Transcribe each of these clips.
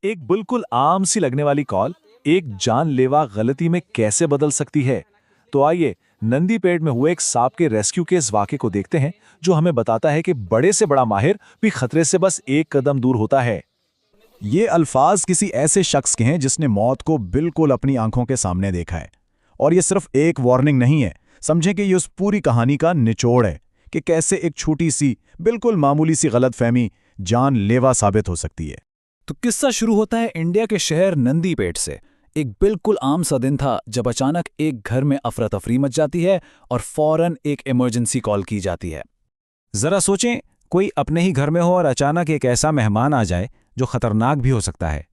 एक बिल्कुल आम सी लगने वाली कॉल एक जानलेवा गलती में कैसे बदल सकती है। तो आइए नंदीपेट में हुए एक सांप के रेस्क्यू के इस वाक़े को देखते हैं, जो हमें बताता है कि बड़े से बड़ा माहिर भी खतरे से बस एक कदम दूर होता है। ये अल्फाज किसी ऐसे शख्स के हैं जिसने मौत को बिल्कुल अपनी आंखों के सामने देखा है। और ये सिर्फ एक वार्निंग नहीं है, समझें कि ये उस पूरी कहानी का निचोड़ है कि कैसे एक छोटी सी बिल्कुल मामूली सी गलतफहमी जानलेवा साबित हो सकती है। तो किस्सा शुरू होता है इंडिया के शहर नंदीपेट से। एक बिल्कुल आम सा दिन था जब अचानक एक घर में अफरा तफरी मच जाती है और फौरन एक इमरजेंसी कॉल की जाती है। जरा सोचें, कोई अपने ही घर में हो और अचानक एक ऐसा मेहमान आ जाए जो खतरनाक भी हो सकता है।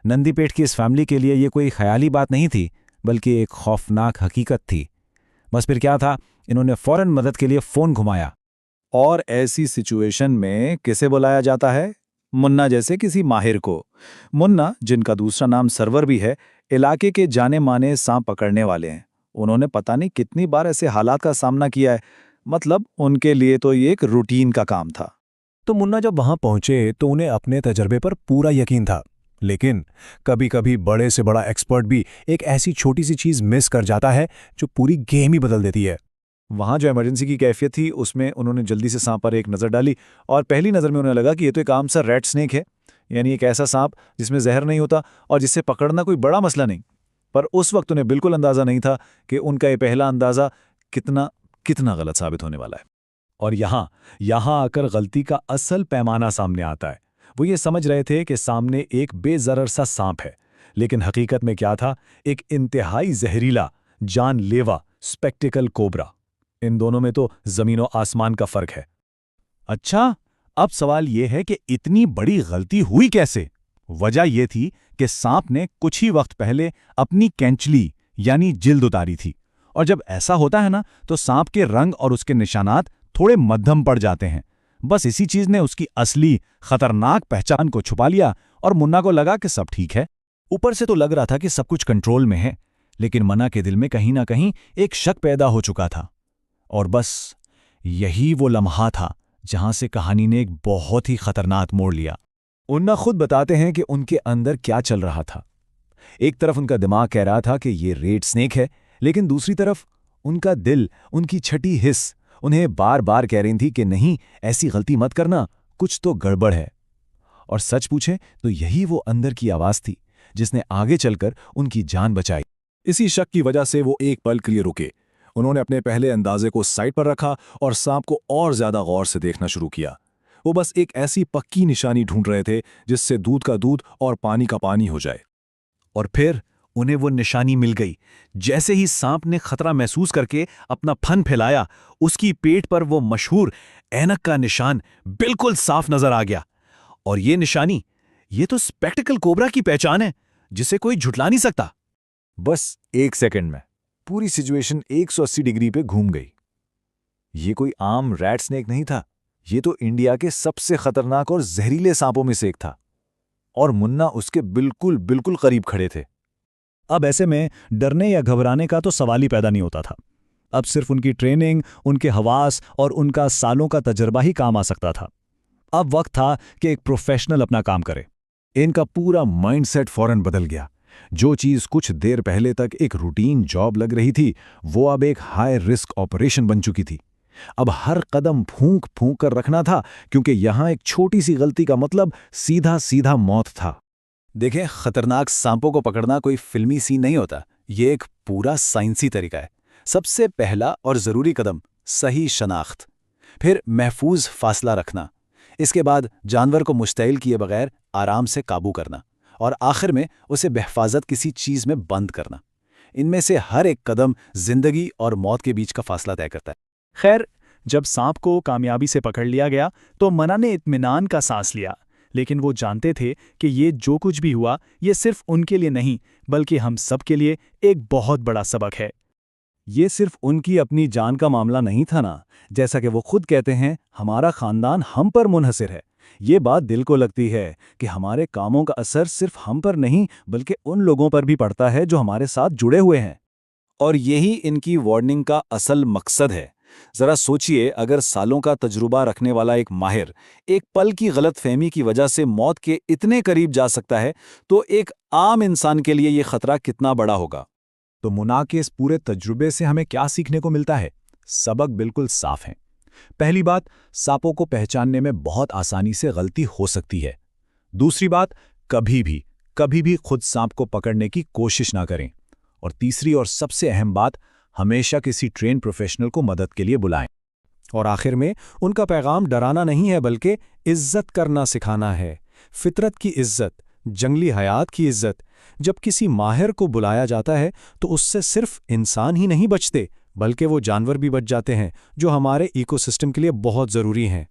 नंदीपेट की इस फैमिली के लिए ये कोई ख्याली बात नहीं थी, बल्कि एक खौफनाक हकीकत थी। बस फिर क्या था, इन्होंने फौरन मदद के लिए फ़ोन घुमाया। और ऐसी सिचुएशन में किसे बुलाया जाता है? मुन्ना जैसे किसी माहिर को। मुन्ना, जिनका दूसरा नाम सरवर भी है, इलाके के जाने माने सांप पकड़ने वाले हैं। उन्होंने पता नहीं कितनी बार ऐसे हालात का सामना किया है। मतलब उनके लिए तो ये एक रूटीन का काम था। तो मुन्ना जब वहां पहुंचे तो उन्हें अपने तजर्बे पर पूरा यकीन था, लेकिन कभी कभी बड़े से बड़ा एक्सपर्ट भी एक ऐसी छोटी सी चीज मिस कर जाता है जो पूरी गेम ही बदल देती है। वहां जो इमरजेंसी की कैफियत थी उसमें उन्होंने जल्दी से सांप पर एक नज़र डाली और पहली नज़र में उन्हें लगा कि ये तो एक आम सा रेड स्नेक है, यानी एक ऐसा सांप जिसमें जहर नहीं होता और जिससे पकड़ना कोई बड़ा मसला नहीं। पर उस वक्त उन्हें बिल्कुल अंदाजा नहीं था कि उनका ये पहला अंदाजा कितना कितना गलत साबित होने वाला है। और यहां आकर गलती का असल पैमाना सामने आता है। वो ये समझ रहे थे कि सामने एक बेजरर सा सांप है, लेकिन हकीकत में क्या था? एक इंतहाई जहरीला, जानलेवा स्पेक्टिकल कोबरा। इन दोनों में तो जमीनों आसमान का फर्क है। अच्छा, अब सवाल यह है कि इतनी बड़ी गलती हुई कैसे? वजह यह थी कि सांप ने कुछ ही वक्त पहले अपनी कैंचली यानी जिल्द उतारी थी, और जब ऐसा होता है ना, तो सांप के रंग और उसके निशानात थोड़े मध्यम पड़ जाते हैं। बस इसी चीज ने उसकी असली खतरनाक पहचान को छुपा लिया और मुन्ना को लगा कि सब ठीक है। ऊपर से तो लग रहा था कि सब कुछ कंट्रोल में है, लेकिन मन्ना के दिल में कहीं ना कहीं एक शक पैदा हो चुका था। और बस यही वो लम्हा था जहां से कहानी ने एक बहुत ही खतरनाक मोड़ लिया। मुन्ना खुद बताते हैं कि उनके अंदर क्या चल रहा था। एक तरफ उनका दिमाग कह रहा था कि ये रेड स्नेक है, लेकिन दूसरी तरफ उनका दिल, उनकी छठी हिस्स उन्हें बार बार कह रही थी कि नहीं, ऐसी गलती मत करना, कुछ तो गड़बड़ है। और सच पूछें तो यही वो अंदर की आवाज थी जिसने आगे चलकर उनकी जान बचाई। इसी शक की वजह से वो एक पल के लिए रुके। उन्होंने अपने पहले अंदाजे को साइड पर रखा और सांप को और ज्यादा गौर से देखना शुरू किया। वो बस एक ऐसी पक्की निशानी ढूंढ रहे थे जिससे दूध का दूध और पानी का पानी हो जाए। और फिर उन्हें वो निशानी मिल गई। जैसे ही सांप ने खतरा महसूस करके अपना फन फैलाया, उसकी पेट पर वो मशहूर ऐनक का निशान बिल्कुल साफ नजर आ गया। और ये निशानी, ये तो स्पेक्टिकल कोबरा की पहचान है, जिसे कोई झुठला नहीं सकता। बस एक सेकंड में पूरी सिचुएशन 180 डिग्री पे घूम गई। ये कोई आम रैट स्नेक नहीं था, ये तो इंडिया के सबसे खतरनाक और जहरीले सांपों में से एक था, और मुन्ना उसके बिल्कुल बिल्कुल करीब खड़े थे। अब ऐसे में डरने या घबराने का तो सवाल ही पैदा नहीं होता था। अब सिर्फ उनकी ट्रेनिंग, उनके हवास और उनका सालों का तजर्बा ही काम आ सकता था। अब वक्त था कि एक प्रोफेशनल अपना काम करे। इनका पूरा माइंडसेट फौरन बदल गया। जो चीज कुछ देर पहले तक एक रूटीन जॉब लग रही थी, वो अब एक हाई रिस्क ऑपरेशन बन चुकी थी। अब हर कदम फूंक फूंक कर रखना था, क्योंकि यहां एक छोटी सी गलती का मतलब सीधा सीधा मौत था। देखें, खतरनाक सांपों को पकड़ना कोई फिल्मी सीन नहीं होता। ये एक पूरा साइंसी तरीका है। सबसे पहला और ज़रूरी कदम सही शनाख्त, फिर महफूज फासला रखना, इसके बाद जानवर को मुश्तइल किए बगैर आराम से काबू करना, और आखिर में उसे बेहफाजत किसी चीज़ में बंद करना। इनमें से हर एक कदम जिंदगी और मौत के बीच का फासला तय करता है। खैर, जब सांप को कामयाबी से पकड़ लिया गया तो मना ने इत्मीनान का सांस लिया, लेकिन वो जानते थे कि ये जो कुछ भी हुआ, ये सिर्फ उनके लिए नहीं, बल्कि हम सब के लिए एक बहुत बड़ा सबक है। ये सिर्फ उनकी अपनी जान का मामला नहीं था ना। जैसा कि वो खुद कहते हैं, हमारा खानदान हम पर मुनहसिर है। ये बात दिल को लगती है कि हमारे कामों का असर सिर्फ हम पर नहीं, बल्कि उन लोगों पर भी पड़ता है जो हमारे साथ जुड़े हुए हैं। और यही इनकी वार्निंग का असल मकसद है। जरा सोचिए, अगर सालों का तजुर्बा रखने वाला एक माहिर एक पल की गलतफहमी की वजह से मौत के इतने करीब जा सकता है, तो एक आम इंसान के लिए यह खतरा कितना बड़ा होगा। तो मुना के इस पूरे तजुर्बे से हमें क्या सीखने को मिलता है? सबक बिल्कुल साफ हैं। पहली बात, सांपों को पहचानने में बहुत आसानी से गलती हो सकती है। दूसरी बात, कभी भी खुद सांप को पकड़ने की कोशिश ना करें। और तीसरी और सबसे अहम बात, हमेशा किसी ट्रेन प्रोफेशनल को मदद के लिए बुलाएं। और आखिर में उनका पैगाम डराना नहीं है, बल्कि इज्जत करना सिखाना है। फितरत की इज्जत, जंगली हयात की इज्जत। जब किसी माहिर को बुलाया जाता है तो उससे सिर्फ इंसान ही नहीं बचते, बल्कि वो जानवर भी बच जाते हैं जो हमारे इकोसिस्टम के लिए बहुत ज़रूरी हैं।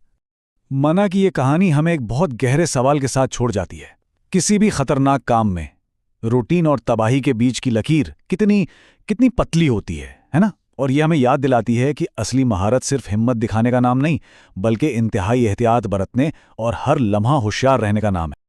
मना की ये कहानी हमें एक बहुत गहरे सवाल के साथ छोड़ जाती है। किसी भी खतरनाक काम में रूटीन और तबाही के बीच की लकीर कितनी पतली होती है ना? और ये हमें याद दिलाती है कि असली महारत सिर्फ हिम्मत दिखाने का नाम नहीं, बल्कि इंतहाई एहतियात बरतने और हर लम्हा होशियार रहने का नाम है।